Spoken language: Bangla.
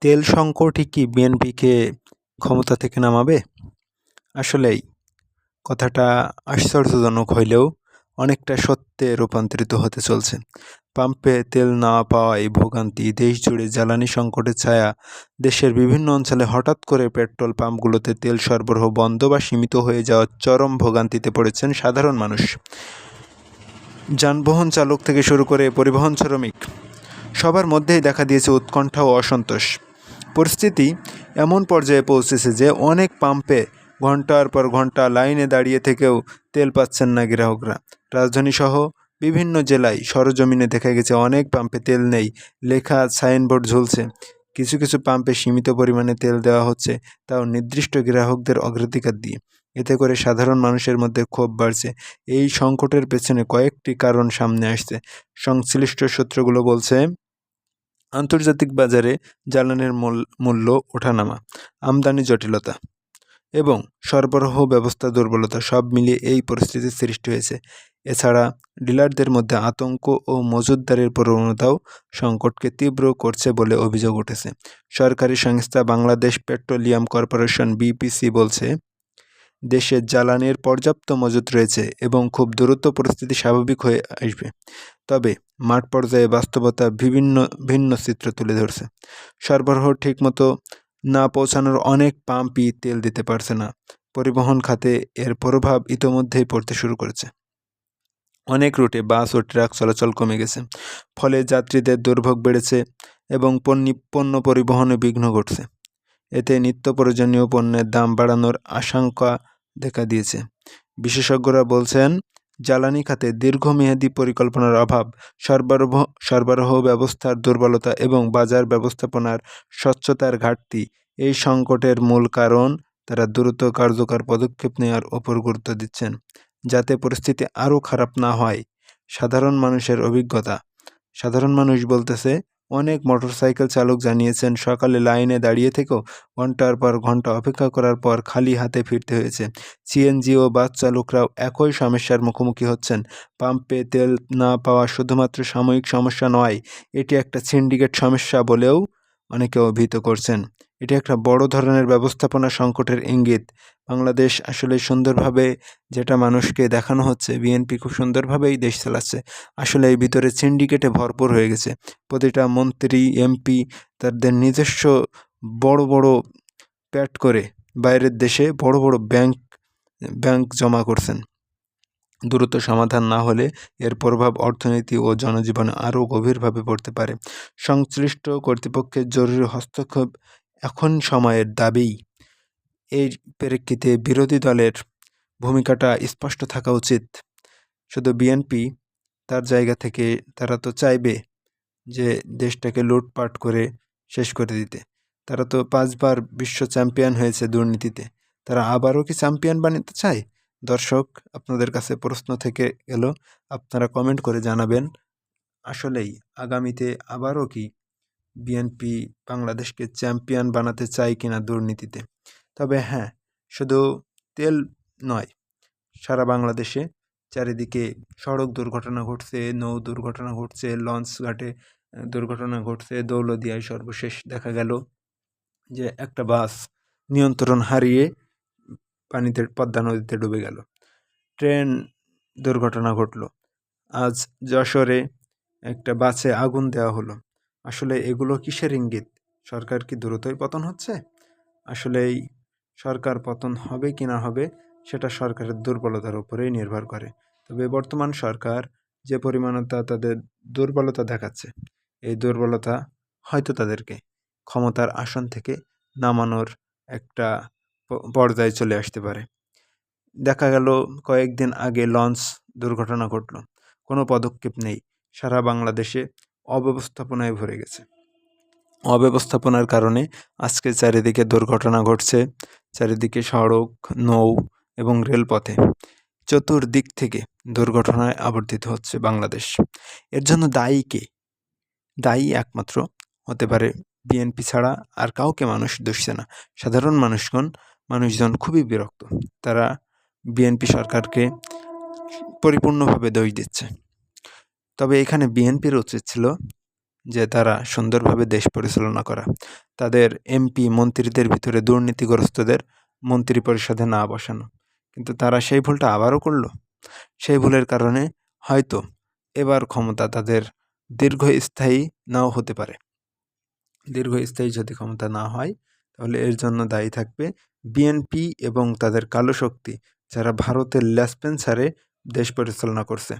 তেল সংকটই কি বিএনপিকে ক্ষমতা থেকে নামাবে? আসলেই কথাটা আশ্চর্যজনক হইলেও অনেকটা সত্যে রূপান্তরিত হতে চলছে। পাম্পে তেল না পাওয়ায় ভোগান্তি, দেশজুড়ে জ্বালানি সংকটের ছায়া, দেশের বিভিন্ন অঞ্চলে হঠাৎ করে পেট্রোল পাম্পগুলোতে তেল সরবরাহ বন্ধ বা সীমিত হয়ে যাওয়ার চরম ভোগান্তিতে পড়েছেন সাধারণ মানুষ। যানবাহন চালক থেকে শুরু করে পরিবহন শ্রমিক সবার মধ্যেই দেখা দিয়েছে উৎকণ্ঠা ও অসন্তোষ। পরিস্থিতি এমন পর্যায়ে পৌঁছেছে যে অনেক পাম্পে ঘন্টার পর ঘন্টা লাইনে দাঁড়িয়ে থেকেও তেল পাচ্ছেন না গ্রাহকরা। রাজধানীসহ বিভিন্ন জেলায় সরজমিনে দেখা গেছে অনেক পাম্পে তেল নেই লেখা সাইনবোর্ড ঝুলছে। কিছু কিছু পাম্পে সীমিত পরিমাণে তেল দেওয়া হচ্ছে, তাও নির্দিষ্ট গ্রাহকদের অগ্রাধিকার দিয়ে। এতে করে সাধারণ মানুষের মধ্যে ক্ষোভ বাড়ছে। এই সংকটের পেছনে কয়েকটি কারণ সামনে আসছে। সংশ্লিষ্ট সূত্রগুলো বলছে, আন্তর্জাতিক বাজারে জ্বালানির মূল্য ওঠানামা, আমদানি জটিলতা এবং সরবরাহ ব্যবস্থা দুর্বলতা সব মিলিয়ে এই পরিস্থিতির সৃষ্টি হয়েছে। এছাড়া ডিলারদের মধ্যে আতঙ্ক ও মজুতদারের প্রবণতাও সংকটকে তীব্র করছে বলে অভিযোগ উঠেছে। সরকারি সংস্থা বাংলাদেশ পেট্রোলিয়াম কর্পোরেশন বিপিসি বলছে, দেশে জ্বালানির পর্যাপ্ত মজুত রয়েছে এবং খুব দ্রুত পরিস্থিতি স্বাভাবিক হয়ে আসবে। তবে মাঠ পর্যায়ে বাস্তবতা ভিন্ন চিত্র তুলে ধরছে। সরবরাহ ঠিকমতো না পৌঁছানোর অনেক পাম্পই তেল দিতে পারছে না। পরিবহন খাতে এর প্রভাব ইতোমধ্যেই পড়তে শুরু করেছে। অনেক রুটে বাস ও ট্রাক চলাচল কমে গেছে, ফলে যাত্রীদের দুর্ভোগ বেড়েছে এবং পণ্য পরিবহনে বিঘ্ন ঘটছে। এতে নিত্য প্রয়োজনীয় পণ্যের দাম বাড়ানোর আশঙ্কা দেখা দিয়েছে। বিশেষজ্ঞরা বলছেন, জ্বালানি খাতে দীর্ঘমেয়াদী পরিকল্পনার অভাব, সরবরাহ ব্যবস্থার দুর্বলতা এবং বাজার ব্যবস্থাপনার স্বচ্ছতার ঘাটতি এই সংকটের মূল কারণ। তারা দ্রুত কার্যকর পদক্ষেপ নেওয়ার ওপর গুরুত্ব দিচ্ছেন, যাতে পরিস্থিতি আরও খারাপ না হয়। সাধারণ মানুষ বলতেছে, অনেক মোটরসাইকেল চালক জানিয়েছেন সকালে লাইনে দাঁড়িয়ে থেকেও ঘন্টার পর ঘন্টা অপেক্ষা করার পর খালি হাতে ফিরতে হয়েছে। সিএনজি ও বাস চালকরাও একই সমস্যার মুখোমুখি হচ্ছেন। পাম্পে তেল না পাওয়া শুধুমাত্র সাময়িক সমস্যা নয়, এটি একটা সিন্ডিকেট সমস্যা বলেও অনেকে অভিহিত করছেন। এটি একটা বড় ধরনের ব্যবস্থাপনা সংকটের ইঙ্গিত। বাংলাদেশ আসলে সুন্দরভাবে, যেটা মানুষকে দেখানো হচ্ছে, বিএনপি খুব সুন্দরভাবেই দেশ চালাচ্ছে, আসলে এই ভিতরে সিন্ডিকেটে ভরপুর হয়ে গেছে। প্রতিটা মন্ত্রী এমপি তাদের নিজস্ব বড় বড় প্যাট করে বাইরের দেশে বড় বড় ব্যাংক জমা করছেন। দ্রুত সমাধান না হলে এর প্রভাব অর্থনীতি ও জনজীবনে আরও গভীরভাবে পড়তে পারে। সংশ্লিষ্ট কর্তৃপক্ষের জরুরি হস্তক্ষেপ এখন সময়ের দাবি। এই প্রেক্ষিতে বিরোধী দলের ভূমিকাটা স্পষ্ট থাকা উচিত। শুধু বিএনপি তার জায়গা থেকে তারা তো চাইবে যে দেশটাকে লুটপাট করে শেষ করে দিতে। তারা তো 5 বার বিশ্ব চ্যাম্পিয়ন হয়েছে দুর্নীতিতে, তারা আবারও কি চ্যাম্পিয়ন বানাতে চায়? দর্শক, আপনাদের কাছে প্রশ্ন থেকে গেল, আপনারা কমেন্ট করে জানাবেন, আসলেই আগামীতে আবারও কি বিএনপি বাংলাদেশকে চ্যাম্পিয়ন বানাতে চায় কিনা দুর্নীতিতে। তবে হ্যাঁ, শুধু তেল নয়, সারা বাংলাদেশে চারিদিকে সড়ক দুর্ঘটনা ঘটছে, নৌ দুর্ঘটনা ঘটছে, লঞ্চ ঘাটে দুর্ঘটনা ঘটছে। দৌলতদিয়ায় সর্বশেষ দেখা গেল যে একটা বাস নিয়ন্ত্রণ হারিয়ে পদ্মা নদীতে ডুবে গেল। ট্রেন দুর্ঘটনা ঘটল। আজ যশোরে একটা বাসে আগুন দেওয়া হলো। আসলে এগুলো কিসের ইঙ্গিত? সরকার কি দ্রুতই পতন হচ্ছে? আসলেই সরকার পতন হবে কি না হবে সেটা সরকারের দুর্বলতার উপরেই নির্ভর করে। তবে বর্তমান সরকার যে পরিমাণতা তাদের দুর্বলতা দেখাচ্ছে, এই দুর্বলতা হয়তো তাদেরকে ক্ষমতার আসন থেকে নামানোর একটা পর্যায়ে চলে আসতে পারে। দেখা গেল কয়েকদিন আগে লঞ্চ দুর্ঘটনা ঘটল, কোনো পদক্ষেপ নেই। সারা বাংলাদেশে অব্যবস্থাপনায় ভরে গেছে। অব্যবস্থাপনার কারণে আজকে চারিদিকে দুর্ঘটনা ঘটছে। চারিদিকে সড়ক, নৌ এবং রেলপথে চতুর্দিক থেকে দুর্ঘটনায় আবর্তিত হচ্ছে বাংলাদেশ। এর জন্য দায়ী কে? দায়ী একমাত্র হতে পারে বিএনপি ছাড়া আর কাউকে মানুষ দুষছে না। সাধারণ মানুষজন খুবই বিরক্ত। তারা বিএনপি সরকারকে পরিপূর্ণভাবে দোষ দিচ্ছে। তবে এখানে বিএনপির উচিত ছিল যে তারা সুন্দরভাবে দেশ পরিচালনা করা, তাদের এমপি মন্ত্রীদের ভিতরে দুর্নীতিগ্রস্তদের মন্ত্রী পরিষদে না বসানো। কিন্তু তারা সেই ভুলটা আবারও করল। সেই ভুলের কারণে হয়তো এবার ক্ষমতা তাদের দীর্ঘস্থায়ী নাও হতে পারে। দীর্ঘস্থায়ী যদি ক্ষমতা না হয়, তাহলে এর জন্য দায়ী থাকবে বিএনপি এবং তাদের কালো শক্তি, যারা ভারতের ল্যাসপেন্সারে দেশ পরিচালনা করছে।